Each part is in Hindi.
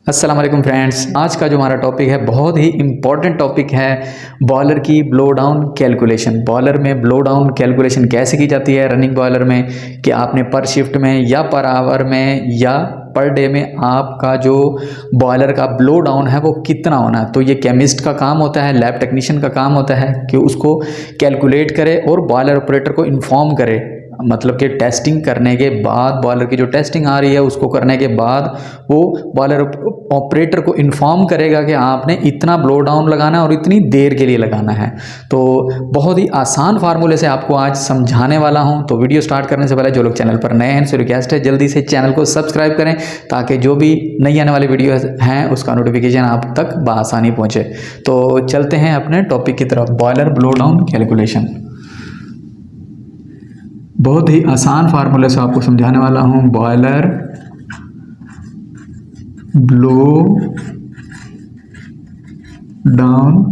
अस्सलाम वालेकुम फ्रेंड्स, आज का जो हमारा टॉपिक है बहुत ही इम्पॉर्टेंट टॉपिक है बॉयलर की ब्लो डाउन कैलकुलेशन। बॉयलर में ब्लो डाउन कैलकुलेशन कैसे की जाती है रनिंग बॉयलर में, कि आपने पर शिफ्ट में या पर आवर में या पर डे में आपका जो बॉयलर का ब्लो डाउन है वो कितना होना है। तो ये केमिस्ट का काम होता है, लैब टेक्नीशियन का काम होता है कि उसको कैलकुलेट करे और बॉयलर ऑपरेटर को इन्फॉर्म करे। मतलब कि टेस्टिंग करने के बाद, बॉयलर की जो टेस्टिंग आ रही है उसको करने के बाद वो बॉयलर ऑपरेटर को इन्फॉर्म करेगा कि आपने इतना ब्लो डाउन लगाना है और इतनी देर के लिए लगाना है। तो बहुत ही आसान फार्मूले से आपको आज समझाने वाला हूं। तो वीडियो स्टार्ट करने से पहले जो लोग चैनल पर नए हैं उनसे रिक्वेस्ट है जल्दी से चैनल को सब्सक्राइब करें ताकि जो भी नई आने वाली वीडियो हैं उसका नोटिफिकेशन आप तक बआसानी पहुँचे। तो चलते हैं अपने टॉपिक की तरफ, बॉयलर ब्लो डाउन कैलकुलेशन। बहुत ही आसान फार्मूले से आपको समझाने वाला हूं। बॉयलर ब्लो डाउन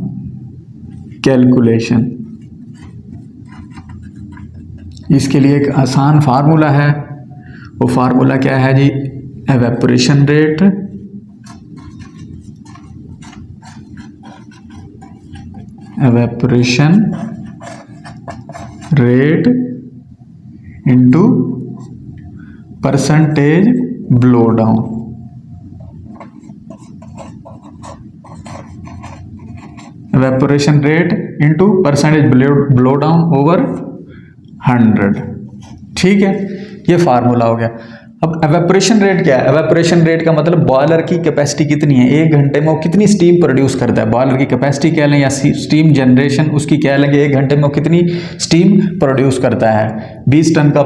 कैलकुलेशन, इसके लिए एक आसान फार्मूला है। वो फार्मूला क्या है जी? Evaporation rate into percentage blow down. Evaporation rate into percentage blow down over 100। ठीक है, ये फार्मूला हो गया। अब एवेपोरेशन रेट क्या है? एवेपोरेशन रेट का मतलब बॉयलर की कैपेसिटी कितनी है, एक घंटे में वो कितनी स्टीम प्रोड्यूस करता है। बॉयलर की कैपेसिटी कह लें या स्टीम जनरेशन उसकी कह लेंगे, एक घंटे में वो कितनी स्टीम प्रोड्यूस करता है। 20 टन का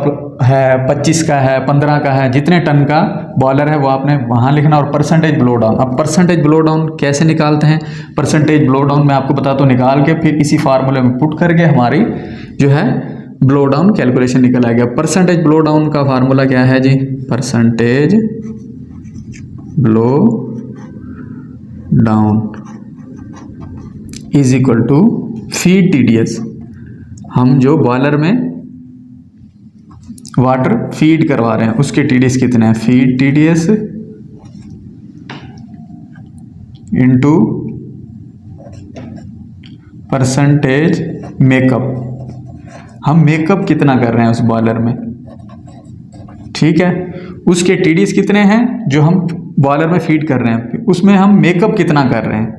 है, 25 का है, 15 का है, जितने टन का बॉयलर है वो आपने वहाँ लिखना। और परसेंटेज ब्लो डाउन, अब परसेंटेज ब्लो डाउन कैसे निकालते हैं? परसेंटेज ब्लो डाउन मैं आपको बताता हूँ, निकाल के फिर इसी फार्मूले में पुट करके हमारी जो है ब्लो डाउन कैलकुलेशन निकल आ गया। परसेंटेज ब्लो डाउन का फार्मूला क्या है जी? Percentage blow down is equal to feed TDS. हम जो बॉयलर में वाटर फीड करवा रहे हैं उसके टीडीएस कितने हैं? Feed TDS into percentage makeup. हम मेकअप कितना कर रहे हैं उस बॉयलर में, ठीक है, उसके टीडीएस कितने हैं जो हम बॉयलर में फीड कर रहे हैं, उसमें हम मेकअप कितना कर रहे हैं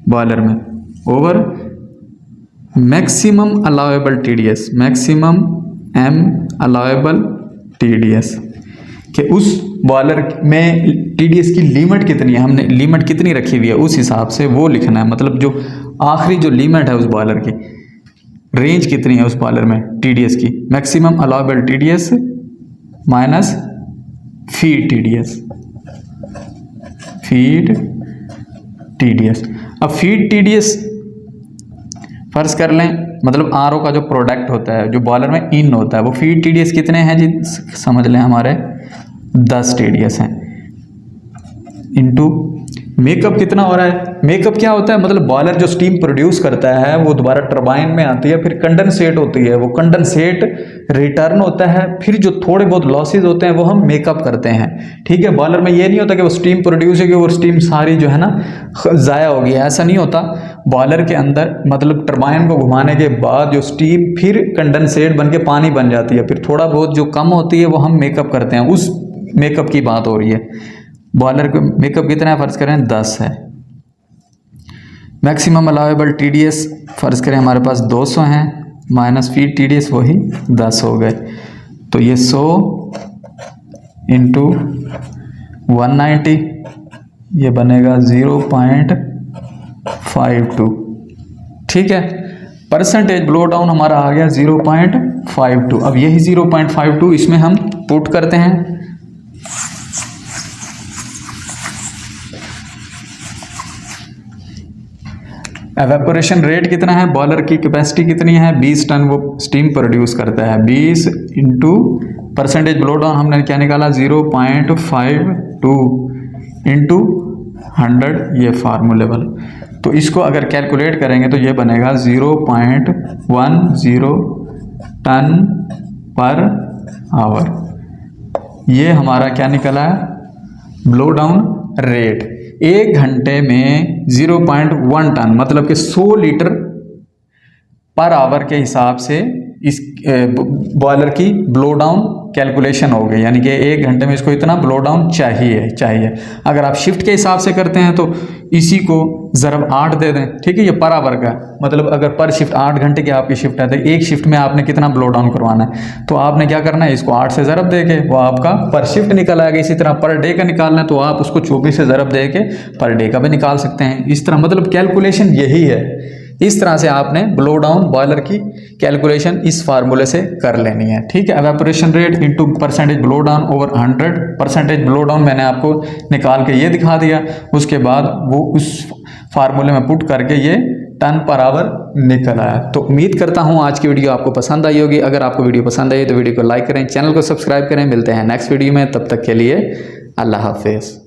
बॉयलर में, over maximum allowable TDS, maximum M allowable TDS, कि उस बॉयलर में टीडीएस की लिमिट कितनी है, हमने लिमिट कितनी रखी हुई है उस हिसाब से वो लिखना है। मतलब जो आखिरी जो लिमिट है उस बॉयलर की, रेंज कितनी है उस बॉयलर में टीडीएस की, maximum allowable TDS minus feed TDS, feed TDS. अब फीड टीडीएस फर्ज कर लें, मतलब आरओ का जो प्रोडक्ट होता है जो बॉयलर में इन होता है वो फीड टीडीएस कितने हैं जी? समझ लें हमारे 10 टीडीएस हैं, इनटू मेकअप कितना हो रहा है? मेकअप क्या होता है? मतलब बॉयलर जो स्टीम प्रोड्यूस करता है वो दोबारा टरबाइन में आती है, फिर कंडेंसेट होती है, वो कंडेंसेट रिटर्न होता है, फिर जो थोड़े बहुत लॉसेज होते हैं वो हम मेकअप करते हैं। ठीक है, बॉयलर में ये नहीं होता कि वो स्टीम प्रोड्यूस होगी और स्टीम सारी जो है ना ज़ाया होगी, ऐसा नहीं होता। बॉयलर के अंदर मतलब टरबाइन को घुमाने के बाद जो स्टीम फिर कंडेंसेट बन के पानी बन जाती है, फिर थोड़ा बहुत जो कम होती है वो हम मेकअप करते हैं, उस मेकअप की बात हो रही है। बॉयलर का मेकअप कितना है? फर्ज करें 10 है। मैक्सिमम अलाउएबल टीडीएस फर्ज करें हमारे पास 200 हैं, माइनस फीड टीडीएस वही 10 हो गए। तो ये 100 इंटू 190 ये बनेगा 0.52। ठीक है, परसेंटेज ब्लो डाउन हमारा आ गया 0.52। अब यही 0.52 इसमें हम पुट करते हैं। एवेपोरेशन रेट कितना है? बॉयलर की कैपेसिटी कितनी है? 20 टन वो स्टीम प्रोड्यूस करता है। 20 इंटू परसेंटेज ब्लो डाउन हमने क्या निकाला? 0.52 इंटू 100, ये फार्मूलेबल। तो इसको अगर कैलकुलेट करेंगे तो ये बनेगा 0.10 टन पर आवर। ये हमारा क्या निकला है? ब्लो डाउन रेट 1 घंटे में 0.1 टन मतलब कि 100 लीटर पर आवर के हिसाब से इस बॉयलर की ब्लो डाउन कैलकुलेशन हो गई, यानी कि 1 घंटे में इसको इतना ब्लो डाउन चाहिए। अगर आप शिफ्ट के हिसाब से करते हैं तो इसी को ज़रब 8 दे दें, ठीक है। ये पर आवर का मतलब अगर पर शिफ्ट 8 घंटे की आपकी शिफ्ट है तो एक शिफ्ट में आपने कितना ब्लो डाउन करवाना है, तो आपने क्या करना है, इसको 8 से ज़रब दे के वो आपका पर शिफ्ट निकल आएगा। इसी तरह पर डे का निकालना है तो आप उसको 24 से ज़रब दे के पर डे का भी निकाल सकते हैं। इस तरह मतलब कैलकुलेशन यही है। इस तरह से आपने ब्लो डाउन बॉयलर की कैलकुलेशन इस फार्मूले से कर लेनी है, ठीक है। Evaporation rate into percentage blow down over 100, percentage blow down मैंने आपको निकाल के ये दिखा दिया। उसके बाद वो उस फार्मूले में पुट करके ये टन पर आवर निकल आया। तो उम्मीद करता हूँ आज की वीडियो आपको पसंद आई होगी। अगर आपको वीडियो पसंद आई तो वीडियो को लाइक करें, चैनल को सब्सक्राइब करें। मिलते हैं नेक्स्ट वीडियो में, तब तक के लिए अल्लाह हाफिज़।